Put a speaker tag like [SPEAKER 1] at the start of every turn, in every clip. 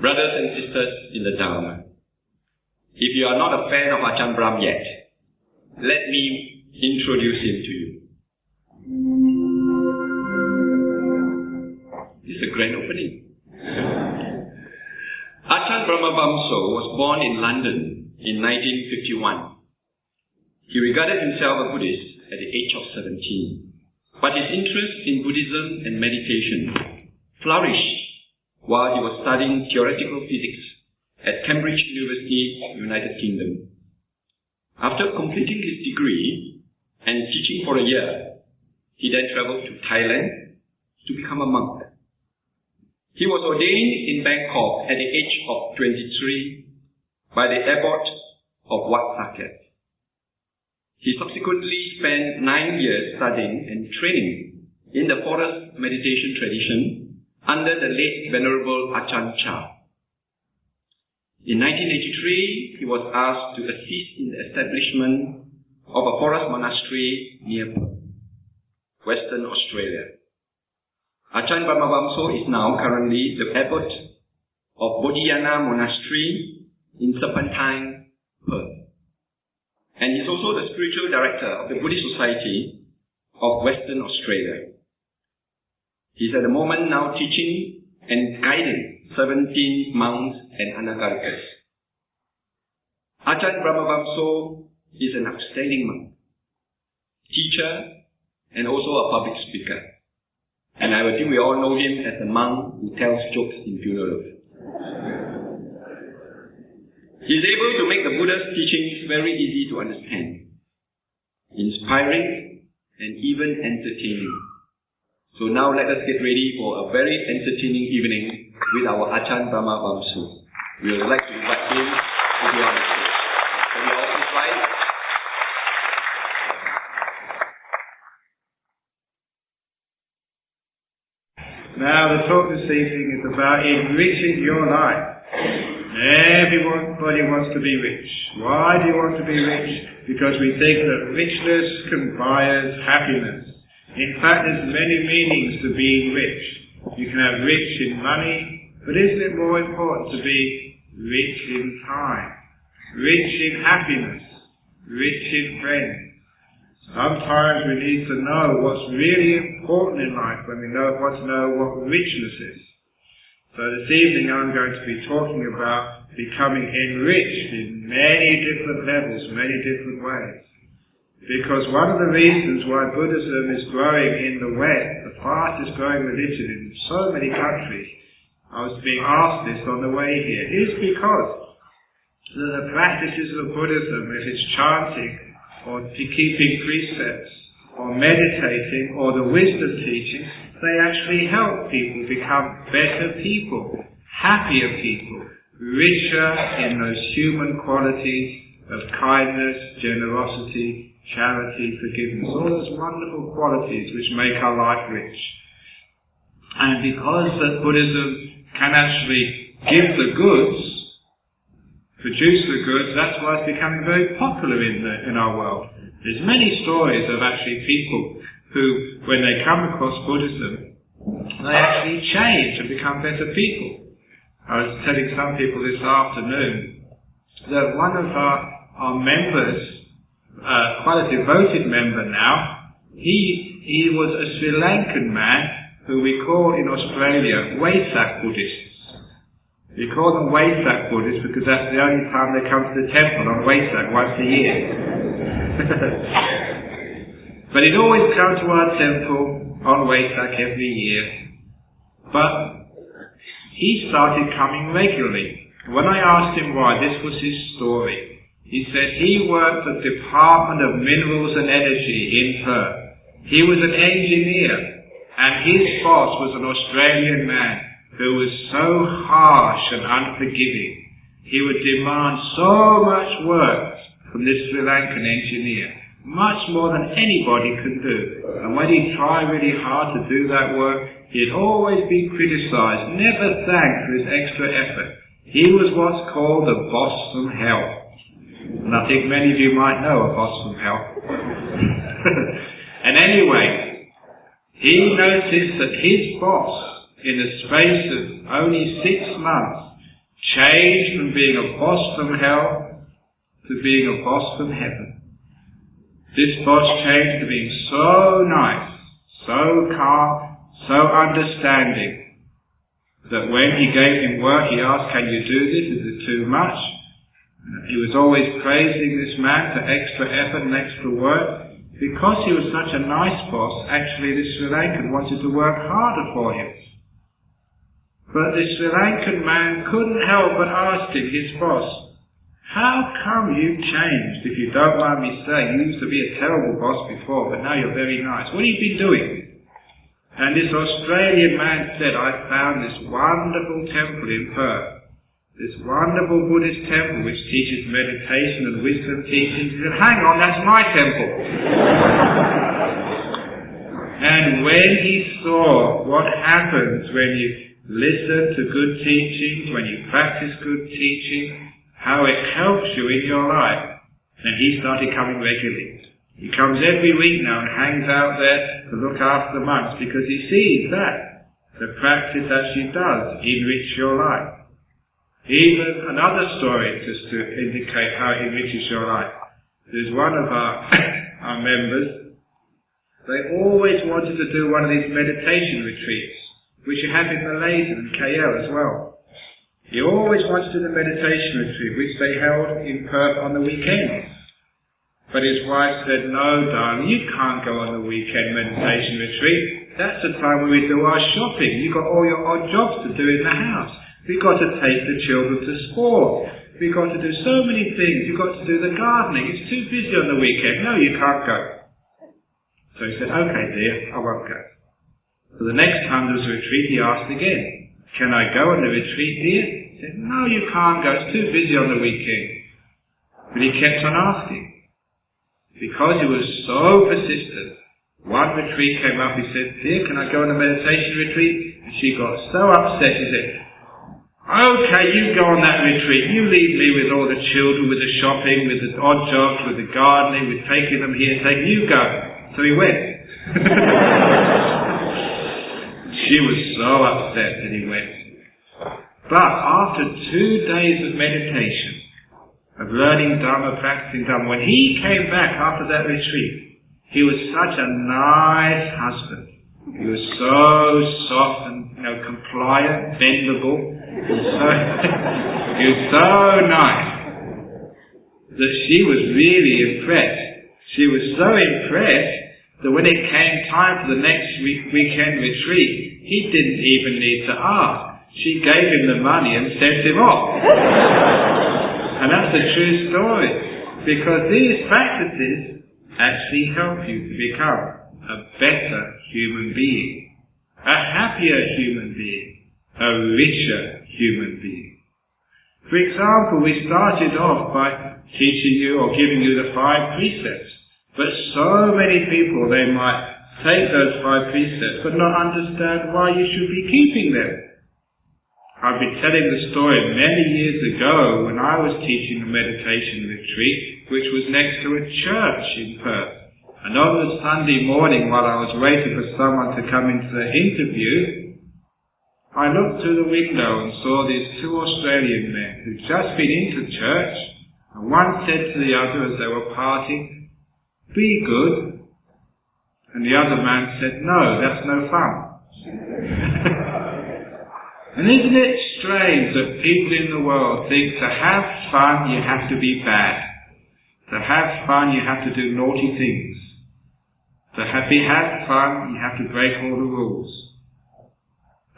[SPEAKER 1] Brothers and sisters in the Dhamma, if you are not a fan of Ajahn Brahm yet, let me introduce him to you. It's a grand opening. Ajahn Brahm was born in London in 1951. He regarded himself a Buddhist at the age of 17, but his interest in Buddhism and meditation flourished while he was studying theoretical physics at Cambridge University, United Kingdom. After completing his degree and teaching for a year, he then travelled to Thailand to become a monk. He was ordained in Bangkok at the age of 23 by the abbot of Wat Saket. He subsequently spent 9 years studying and training in the forest meditation tradition under the late Venerable Ajahn Chah. In 1983, he was asked to assist in the establishment of a forest monastery near Perth, Western Australia. Ajahn Brahm is now currently the abbot of Bodhiana Monastery in Serpentine, Perth. And he's also the spiritual director of the Buddhist Society of Western Australia. He's at the moment now teaching and guiding 17 monks and anagarikas. Ajahn Brahm is an outstanding monk, teacher, and also a public speaker. And I think we all know him as the monk who tells jokes in funerals. He is able to make the Buddha's teachings very easy to understand, inspiring, and even entertaining. So now let us get ready for a very entertaining evening with our Ajahn Brahm. We would like to invite him to be on the stage. Can we all please rise?
[SPEAKER 2] Now the talk this evening is about enriching your life. Everybody wants to be rich. Why do you want to be rich? Because we think that richness can buy us happiness. In fact, there's many meanings to being rich. You can have rich in money, but isn't it more important to be rich in time, rich in happiness, rich in friends? Sometimes we need to know what's really important in life when we want to know what richness is. So this evening I'm going to be talking about becoming enriched in many different levels, many different ways. Because one of the reasons why Buddhism is growing in the West, the fastest growing religion in so many countries, I was being asked this on the way here, is because the practices of Buddhism, if it's chanting, or keeping precepts, or meditating, or the wisdom teaching, they actually help people become better people, happier people, richer in those human qualities of kindness, generosity, charity, forgiveness, all those wonderful qualities which make our life rich. And because that Buddhism can actually give the goods, produce the goods, that's why it's becoming very popular in our world. There's many stories of actually people who, when they come across Buddhism, they actually change and become better people. I was telling some people this afternoon that one of our members, quite a devoted member now, he was a Sri Lankan man who we call in Australia Wesak Buddhists. We call them Wesak Buddhists because that's the only time they come to the temple on Wesak, once a year. But he'd always come to our temple on Wesak every year. But he started coming regularly. When I asked him why, this was his story. He said he worked at the Department of Minerals and Energy in Perth. He was an engineer, and his boss was an Australian man who was so harsh and unforgiving. He would demand so much work from this Sri Lankan engineer, much more than anybody could do. And when he'd try really hard to do that work, he'd always be criticized, never thanked for his extra effort. He was what's called a boss from hell. And I think many of you might know a boss from hell. And anyway, he noticed that his boss, in the space of only 6 months, changed from being a boss from hell to being a boss from heaven. This boss changed to being so nice, so calm, so understanding, that when he gave him work, he asked, "Can you do this? Is it too much?" He was always praising this man for extra effort and extra work. Because he was such a nice boss, actually this Sri Lankan wanted to work harder for him. But the Sri Lankan man couldn't help but asking his boss, "How come you changed? If you don't mind me saying, you used to be a terrible boss before, but now you're very nice. What have you been doing?" And this Australian man said, "I found this wonderful temple in Perth. This wonderful Buddhist temple which teaches meditation and wisdom teachings." He said, "Hang on, that's my temple." And when he saw what happens when you listen to good teachings, when you practice good teaching, how it helps you in your life, then he started coming regularly. He comes every week now and hangs out there to look after the monks because he sees that the practice actually does enrich your life. Even another story just to indicate how it enriches your life. There's one of our members, they always wanted to do one of these meditation retreats, which you have in Malaysia and KL as well. He always wanted to do the meditation retreat, which they held in Perth on the weekends. But his wife said, "No, darling, you can't go on the weekend meditation retreat. That's the time when we do our shopping. You've got all your odd jobs to do in the house. We've got to take the children to sport. We've got to do so many things. You've got to do the gardening. It's too busy on the weekend. No, you can't go." So he said, "Okay, dear, I won't go." So the next time there was a retreat, he asked again, "Can I go on the retreat, dear?" He said, "No, you can't go. It's too busy on the weekend." But he kept on asking. Because he was so persistent, one retreat came up, he said, "Dear, can I go on a meditation retreat?" And she got so upset, she said, "Okay, you go on that retreat. You leave me with all the children, with the shopping, with the odd jobs, with the gardening, with taking them here, you go." So he went. She was so upset that he went. But after 2 days of meditation, of learning Dhamma, practicing Dhamma, when he came back after that retreat, he was such a nice husband. He was so soft and compliant, bendable. He was so nice that she was really impressed. She was so impressed that when it came time for the next weekend retreat, he didn't even need to ask. She gave him the money and sent him off. And that's a true story, because these practices actually help you to become a better human being, a happier human being, a richer human being. For example, we started off by teaching you or giving you the 5 precepts, but so many people, they might take those 5 precepts but not understand why you should be keeping them. I've been telling the story many years ago when I was teaching a meditation retreat, which was next to a church in Perth. And on the Sunday morning, while I was waiting for someone to come into the interview, I looked through the window and saw these 2 Australian men who'd just been into church, and one said to the other as they were parting, "Be good." And the other man said, "No, that's no fun." And isn't it strange that people in the world think to have fun you have to be bad. To have fun you have to do naughty things. To have fun you have to break all the rules.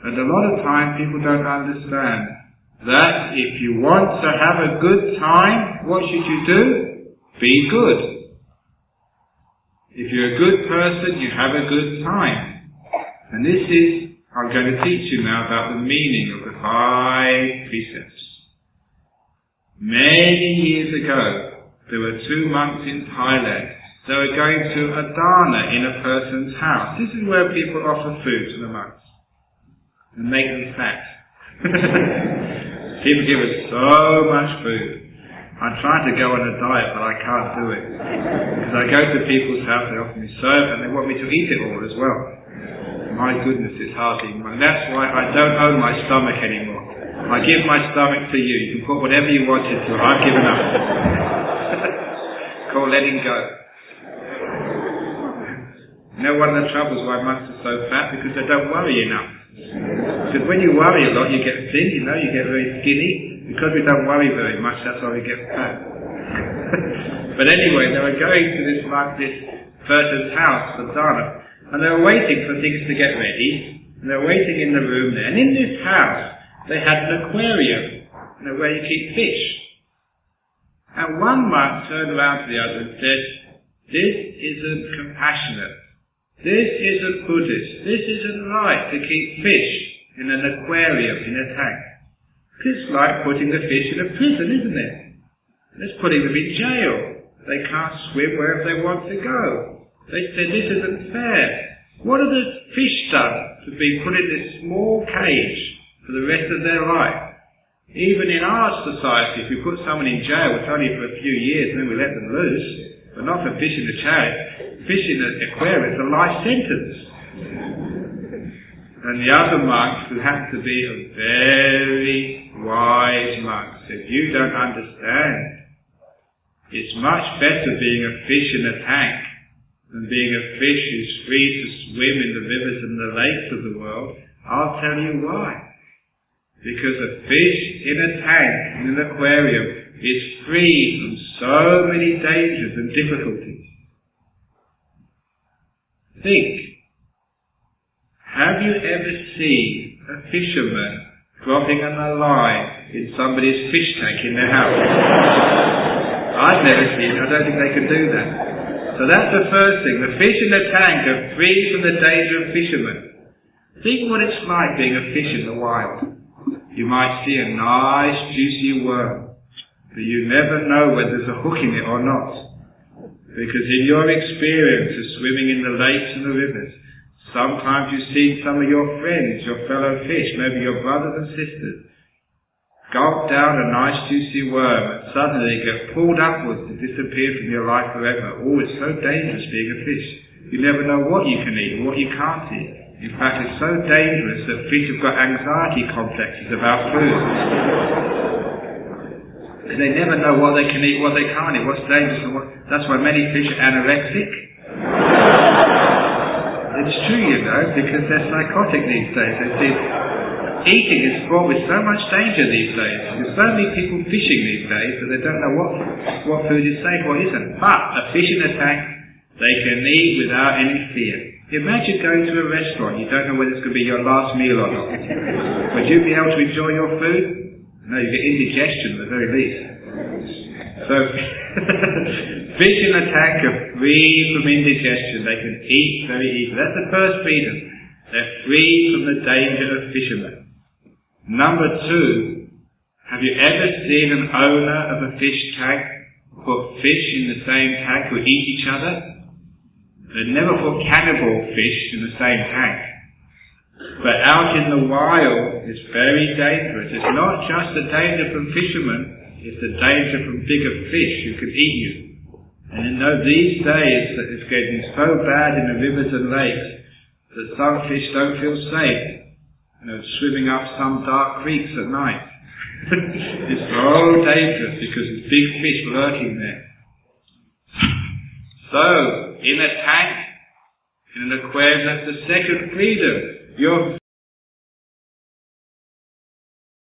[SPEAKER 2] And a lot of time people don't understand that if you want to have a good time, what should you do? Be good. If you're a good person, you have a good time. And this is, I'm going to teach you now about the meaning of the 5 precepts. Many years ago, there were 2 monks in Thailand. They were going to a dana in a person's house. This is where people offer food to the monks and make them fat. People give us so much food. I'm trying to go on a diet, but I can't do it. Because I go to people's house, they offer me serve, and they want me to eat it all as well. My goodness, it's hard eating. That's why I don't own my stomach anymore. I give my stomach to you. You can put whatever you want into it. I've given up. Called letting go. You know, one of the troubles why monks are so fat, because they don't worry enough. Because when you worry a lot, you get thin, you know, you get very skinny. Because we don't worry very much, that's why we get fat. But anyway, they were going to this person's house for dana, and they were waiting for things to get ready, and they were waiting in the room there. And in this house, they had an aquarium, you know, where you keep fish. And one monk turned around to the other and said, "This isn't compassionate. This isn't Buddhist. This isn't right to keep fish in an aquarium, in a tank. It's like putting the fish in a prison, isn't it? It's putting them in jail. They can't swim wherever they want to go." They said, "This isn't fair. What are the fish done to be put in this small cage for the rest of their life? Even in our society, if we put someone in jail, it's only for a few years and then we let them loose, but not for fish in the chair. Fish in the aquarium is a life sentence." And the other monk, who happened to be a very wise monk, said, "You don't understand. It's much better being a fish in a tank than being a fish who's free to swim in the rivers and the lakes of the world. I'll tell you why. Because a fish in a tank, in an aquarium, is free from so many dangers and difficulties." Think. Have you ever seen a fisherman dropping a line in somebody's fish tank in their house? I've never seen it. I don't think they can do that. So that's the first thing. The fish in the tank are free from the danger of fishermen. Think what it's like being a fish in the wild. You might see a nice juicy worm, but you never know whether there's a hook in it or not. Because in your experience of swimming in the lakes and the rivers, sometimes you've seen some of your friends, your fellow fish, maybe your brothers and sisters, gulp down a nice juicy worm and suddenly they get pulled upwards to disappear from your life forever. Oh, it's so dangerous being a fish. You never know what you can eat and what you can't eat. In fact, it's so dangerous that fish have got anxiety complexes about food. They never know what they can eat, what they can't eat, what's dangerous and what... That's why many fish are anorexic. It's true, you know, because they're psychotic these days. They see, eating is fraught with so much danger these days. There's so many people fishing these days that they don't know what food is safe, what isn't. But a fish in a tank, they can eat without any fear. Imagine going to a restaurant, you don't know whether it's going to be your last meal or not. Would you be able to enjoy your food? No, you get indigestion at the very least. So, fish in a tank are free from indigestion. They can eat very easily. That's the first freedom. They're free from the danger of fishermen. Number two, have you ever seen an owner of a fish tank put fish in the same tank who eat each other? They never put cannibal fish in the same tank. But out in the wild, it's very dangerous. It's not just the danger from fishermen, it's the danger from bigger fish who can eat you. And you know, these days it's getting so bad in the rivers and lakes that some fish don't feel safe, you know, swimming up some dark creeks at night. It's so dangerous because there's big fish lurking there. So, in a tank, in an aquarium, that's the second freedom. You're